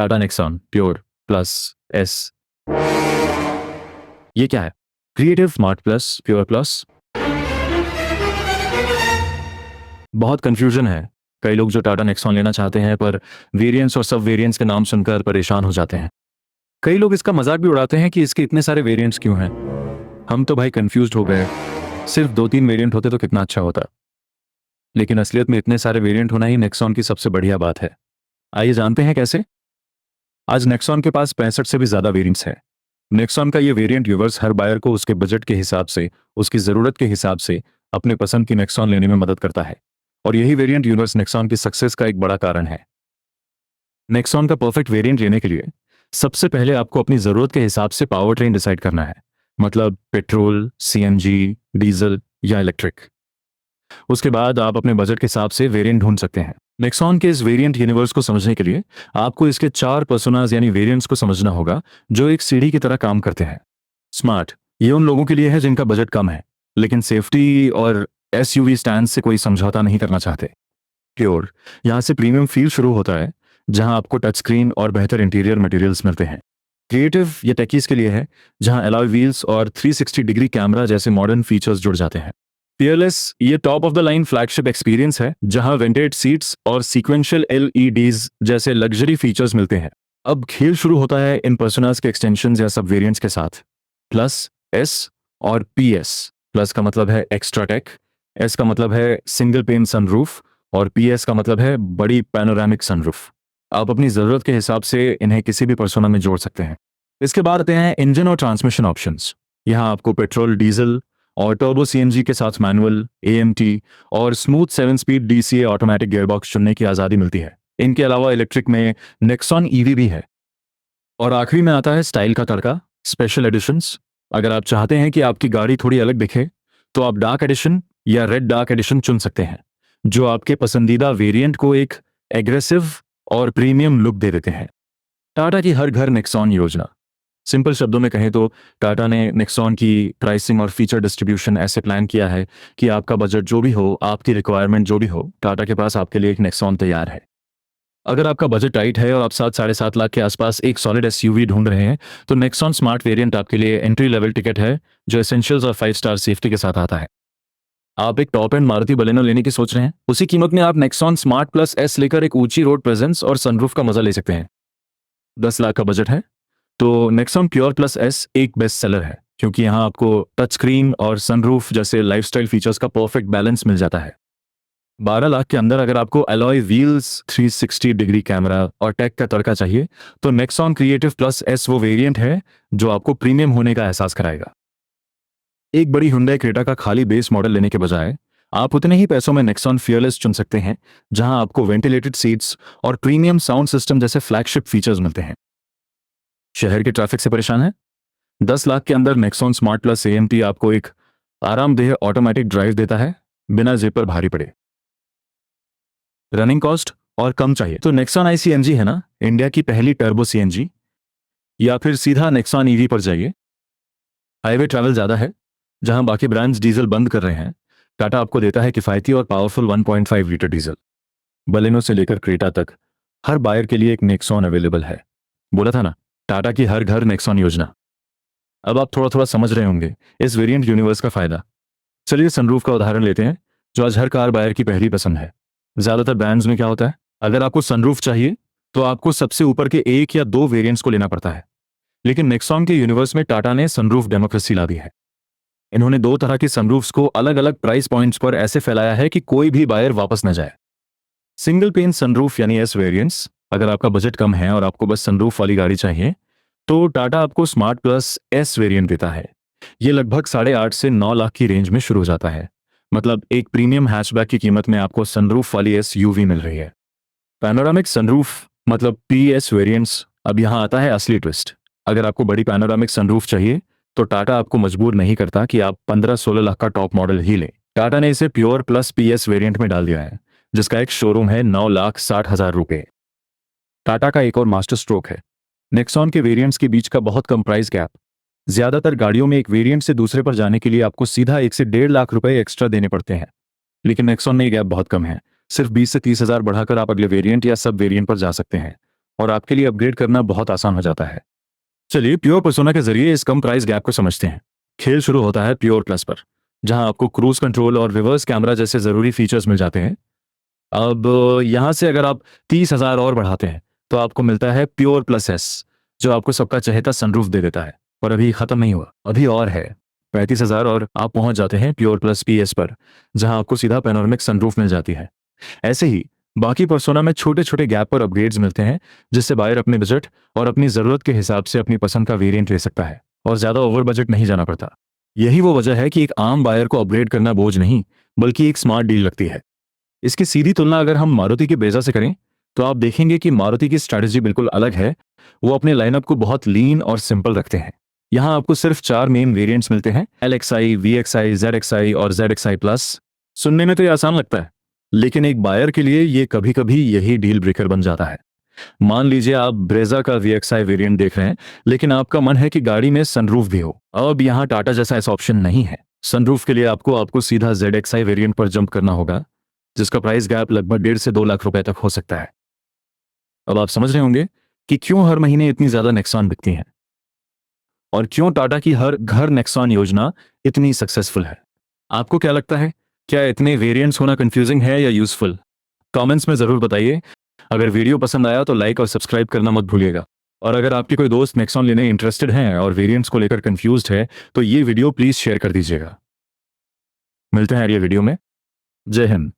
Tata Nexon pure plus S. ये क्या है? Creative smart plus pure plus. बहुत कंफ्यूजन है। कई लोग जो टाटा नेक्सॉन लेना चाहते हैं पर वेरिएंट्स और सब वेरिएंट्स के नाम सुनकर परेशान हो जाते हैं। कई लोग इसका मजाक भी उड़ाते हैं कि इसके इतने सारे वेरिएंट्स क्यों हैं। हम तो भाई कंफ्यूज्ड हो गए। सिर्फ 2-3 वेरिएंट होते तो कितना अच्छा होता। लेकिन असलियत में इतने सारे वेरिएंट होना ही नेक्सॉन की सबसे बढ़िया बात है। आइए जानते हैं कैसे। आज नेक्सॉन के पास 65 से भी ज्यादा वेरिएंट्स हैं। नेक्सॉन का ये वेरिएंट यूवर्स हर बायर को उसके बजट के हिसाब से, उसकी जरूरत के हिसाब से अपने पसंद की नेक्सॉन लेने में मदद करता है। और यही वेरिएंट यूनिवर्स नेक्सॉन की सक्सेस का एक बड़ा कारण है। नेक्सॉन का परफेक्ट वेरिएंट लेने के लिए सबसे पहले आपको अपनी जरूरत के हिसाब से पावर ट्रेन डिसाइड करना है, मतलब पेट्रोल, सीएनजी, डीजल या इलेक्ट्रिक। उसके बाद आप अपने बजट के हिसाब से वेरिएंट ढूंढ सकते हैं। नेक्सॉन के इस वेरिएंट यूनिवर्स को समझने के लिए आपको इसके 4 पर्सोनास यानी वेरिएंट्स को समझना होगा जो एक सीढ़ी की तरह काम करते हैं। स्मार्ट, ये उन लोगों के लिए है जिनका बजट कम है लेकिन सेफ्टी और एसयूवी स्टैंड से कोई समझौता नहीं करना चाहते। प्योर, यहां से प्रीमियम फील शुरू होता है जहां आपको टच स्क्रीन और बेहतर इंटीरियर मटेरियल्स मिलते हैं। क्रिएटिव, ये टेकीज के लिए है जहां एलॉय व्हील्स और 360 डिग्री कैमरा जैसे मॉडर्न फीचर्स जुड़ जाते हैं। फियरलेस, ये top of the line flagship experience है जहां वेंटेड सीट्स और सीक्वेंशियल एलईडीज जैसे लग्जरी फीचर्स मिलते हैं। अब खेल शुरू होता है इन पर्सोनास के एक्सटेंशंस या सब वेरिएंट्स के साथ। प्लस, एस और पीएस। प्लस का मतलब है एक्स्ट्रा टेक, एस का मतलब है सिंगल पेन सनरूफ और पीएस का मतलब है बड़ी पैनोरामिक सनरूफ। आप अपनी जरूरत के हिसाब से इन्हें किसी भी पर्सोना में जोड़ सकते हैं। इसके बाद आते हैं इंजन और ट्रांसमिशन ऑप्शंस। यहाँ आपको पेट्रोल, डीजल और टर्बो सीएनजी के साथ मैनुअल, एएमटी और smooth 7 speed DCA automatic gearbox चुनने की आज़ादी मिलती है। इनके अलावा इलेक्ट्रिक में नेक्सॉन ईवी भी है। और आखिरी में आता है स्टाइल का तड़का, स्पेशल एडिशंस। अगर आप चाहते हैं कि आपकी गाड़ी थोड़ी अलग दिखे तो आप डार्क एडिशन या रेड डार्क एडिशन चुन सकते हैं जो आपके पसंदीदा वेरिएंट को एक एग्रेसिव और प्रीमियम लुक दे देते हैं। टाटा की हर घर नेक्सॉन योजना। सिंपल शब्दों में कहें तो टाटा ने नेक्सॉन की प्राइसिंग और फीचर डिस्ट्रीब्यूशन ऐसे प्लान किया है कि आपका बजट जो भी हो, आपकी रिक्वायरमेंट जो भी हो, टाटा के पास आपके लिए एक नेक्सॉन तैयार है। अगर आपका बजट टाइट है और आप 7-7.5 लाख के आसपास एक सॉलिड एसयूवी ढूंढ रहे हैं तो नेक्सॉन स्मार्ट वेरिएंट आपके लिए एंट्री लेवल टिकट है जो एसेंशियल्स और 5 स्टार सेफ्टी के साथ आता है। आप एक टॉप एंड मारुति बलेनो लेने की सोच रहे हैं, उसी कीमत में आप नेक्सॉन स्मार्ट प्लस एस लेकर एक ऊंची रोड प्रेजेंस और सनरूफ का मजा ले सकते हैं। 10 लाख का बजट है तो नेक्सॉन प्योर प्लस एस एक बेस्ट सेलर है क्योंकि यहाँ आपको टच स्क्रीन और सनरूफ जैसे लाइफस्टाइल फीचर्स का परफेक्ट बैलेंस मिल जाता है। 12 लाख के अंदर अगर आपको एलॉय व्हील्स, 360 डिग्री कैमरा और टेक का तड़का चाहिए तो नेक्सॉन क्रिएटिव प्लस एस वो वेरिएंट है जो आपको प्रीमियम होने का एहसास कराएगा। एक बड़ी हुंडई क्रेटा का खाली बेस मॉडल लेने के बजाय आप उतने ही पैसों में नेक्सॉन फियरलेस चुन सकते हैं जहां आपको वेंटिलेटेड सीट्स और प्रीमियम साउंड सिस्टम जैसे फ्लैगशिप फीचर्स मिलते हैं। शहर के ट्रैफिक से परेशान है? 10 लाख के अंदर नेक्सॉन स्मार्ट प्लस एएमटी आपको एक आरामदेह ऑटोमेटिक ड्राइव देता है बिना जेब पर भारी पड़े। रनिंग कॉस्ट और कम चाहिए तो नेक्सॉन आईसीएनजी है ना, इंडिया की पहली टर्बो सीएनजी, या फिर सीधा नेक्सॉन ईवी पर जाइए। हाईवे ट्रैवल ज्यादा है जहां बाकी ब्रांड्स डीजल बंद कर रहे हैं, टाटा आपको देता है किफायती और पावरफुल 1.5 लीटर डीजल। बलेनो से लेकर क्रेटा तक हर बायर के लिए एक नेक्सॉन अवेलेबल है। बोला था ना, टाटा की हर घर नेक्सॉन योजना। अब आप थोड़ा थोड़ा समझ रहे होंगे इस वेरिएंट यूनिवर्स का फायदा। चलिए सनरूफ का उदाहरण लेते हैं जो आज हर कार बायर की पहली पसंद है। ज्यादातर ब्रांड्स में क्या होता है, अगर आपको सनरूफ चाहिए तो आपको सबसे ऊपर के 1 या 2 वेरिएंट्स को लेना पड़ता है। लेकिन नेक्सॉन के यूनिवर्स में टाटा ने सनरूफ डेमोक्रेसी ला दी है। इन्होंने 2 तरह की सनरूफ्स को अलग अलग प्राइस पॉइंट्स पर ऐसे फैलाया है कि कोई भी बायर वापस न जाए। सिंगल पेन सनरूफ यानी एस वेरिएंट्स, अगर आपका बजट कम है और आपको बस सनरूफ वाली गाड़ी चाहिए तो टाटा आपको स्मार्ट प्लस एस वेरिएंट देता है। ये लगभग 8.5 से 9 लाख की रेंज में शुरू हो जाता है। मतलब एक प्रीमियम हैचबैक की कीमत में आपको सनरूफ वाली एसयूवी मिल रही है। पैनोरामिक सनरूफ मतलब पीएस वेरिएंट्स, अब यहाँ आता है असली ट्विस्ट। अगर आपको बड़ी पैनोरामिक सनरूफ चाहिए तो टाटा आपको मजबूर नहीं करता कि आप 15-16 लाख का टॉप मॉडल ही लें। टाटा ने इसे प्योर प्लस पीएस वेरिएंट में डाल दिया है जिसका एक शोरूम है 9,60,000 रुपए। टाटा का एक और मास्टर स्ट्रोक है नेक्सॉन के वेरिएंट्स के बीच का बहुत कम प्राइस गैप। ज्यादातर गाड़ियों में एक वेरिएंट से दूसरे पर जाने के लिए आपको सीधा 1 से 1.5 लाख रुपए एक्स्ट्रा देने पड़ते हैं, लेकिन नेक्सॉन में ये गैप बहुत कम है। सिर्फ 20 से 30 हज़ार बढ़ाकर आप अगले वेरिएंट या सब वेरिएंट पर जा सकते हैं और आपके लिए अपग्रेड करना बहुत आसान हो जाता है। चलिए प्योर पर्सोना के जरिए इस कम प्राइस गैप को समझते हैं। खेल शुरू होता है प्योर प्लस पर, जहां आपको क्रूज कंट्रोल और रिवर्स कैमरा जैसे जरूरी फीचर्स मिल जाते हैं। अब यहां से अगर आप 30,000 और बढ़ाते हैं तो आपको मिलता है प्योर प्लस एस, जो आपको सबका चहेता सनरूफ दे देता है। पर अभी खत्म नहीं हुआ, अभी और है। 35,000 और आप पहुंच जाते हैं प्योर प्लस पीएस पर, जहां आपको सीधा पैनोरामिक सनरूफ मिल जाती है। ऐसे ही बाकी पर्सोना में छोटे छोटे गैप पर अपग्रेड्स मिलते हैं, जिससे बायर अपने बजट और अपनी जरूरत के हिसाब से अपनी पसंद का वेरिएंट ले सकता है और ज्यादा ओवर बजट नहीं जाना पड़ता। यही वो वजह है कि एक आम बायर को अपग्रेड करना बोझ नहीं, बल्कि एक स्मार्ट डील लगती है। इसकी सीधी तुलना अगर हम मारुति की ब्रेजा से करें तो आप देखेंगे कि मारुति की स्ट्रैटेजी बिल्कुल अलग है। वो अपने लाइनअप को बहुत लीन और सिंपल रखते हैं। यहाँ आपको सिर्फ 4 मेन वेरिएंट्स मिलते हैं, LXi, VXi, ZXi और ZXi प्लस। सुनने में तो ये आसान लगता है, लेकिन एक बायर के लिए ये कभी कभी यही डील ब्रेकर बन जाता है। मान लीजिए आप ब्रेजा का VXi वेरिएंट देख रहे हैं, लेकिन आपका मन है कि गाड़ी में सनरूफ भी हो। अब यहाँ टाटा जैसा ऐसा ऑप्शन नहीं है। सनरूफ के लिए आपको सीधा ZXi वेरिएंट पर जंप करना होगा, जिसका प्राइस गैप लगभग 1.5 से 2 लाख रुपए तक हो सकता है। अब आप समझ रहे होंगे कि क्यों हर महीने इतनी ज्यादा नेक्सॉन बिकती हैं और क्यों टाटा की हर घर नेक्सॉन योजना इतनी सक्सेसफुल है। आपको क्या लगता है, क्या इतने वेरिएंट्स होना कंफ्यूजिंग है या यूजफुल? कमेंट्स में जरूर बताइए। अगर वीडियो पसंद आया तो लाइक और सब्सक्राइब करना मत भूलिएगा। और अगर आपके कोई दोस्त नेक्सॉन लेने इंटरेस्टेड हैं और वेरिएंट्स को लेकर कंफ्यूज्ड है तो ये वीडियो प्लीज शेयर कर दीजिएगा। मिलते हैं अगले वीडियो में। जय हिंद।